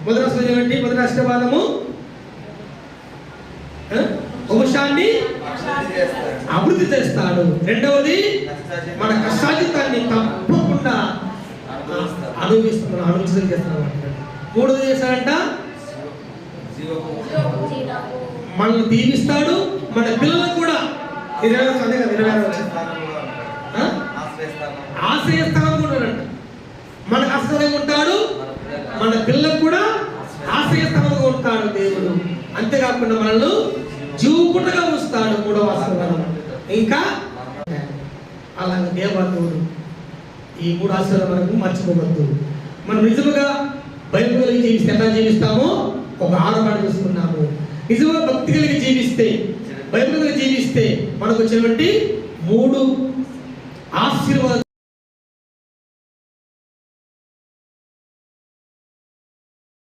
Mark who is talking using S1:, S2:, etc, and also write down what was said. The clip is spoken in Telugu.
S1: మొదటి ఆశీర్వాదం మొదటి ఆశీర్వాదము వంశాన్ని అభివృద్ధి చేస్తాడు. రెండవది మన కష్టాజితాన్ని తప్పకుండా అనుభవించడం చేస్తాడు. మూడవది చేస్తాడంట మనల్ని దీవిస్తాడు. మన పిల్లలకు కూడా ఆశ్రయస్థానం కూడా మనకు ఆశ్రయంగా ఉంటాడు, మన పిల్లలకు కూడా ఆశ్రయస్థానంగా ఉంటాడు దేవుడు. అంతేకాకుండా మనల్ని జీవపుటగా ఉంచుతాడు. మూడవ ఆశీర్వాదం. ఇంకా అలాగే దేవదేవుడు ఈ మూడు ఆశీర్వాదాలు మనకు మర్చిపోవద్దు. మనం నిజముగా బైబిల్ కలిగి జీవిస్తే ఎలా జీవిస్తామో ఒక ఆడపాటు చూసుకున్నాము. నిజంగా భక్తి కలిగి జీవిస్తే, బైబిల్ కలిగి జీవిస్తే మనకు వచ్చినటువంటి 3 ఆశీర్వాదాలు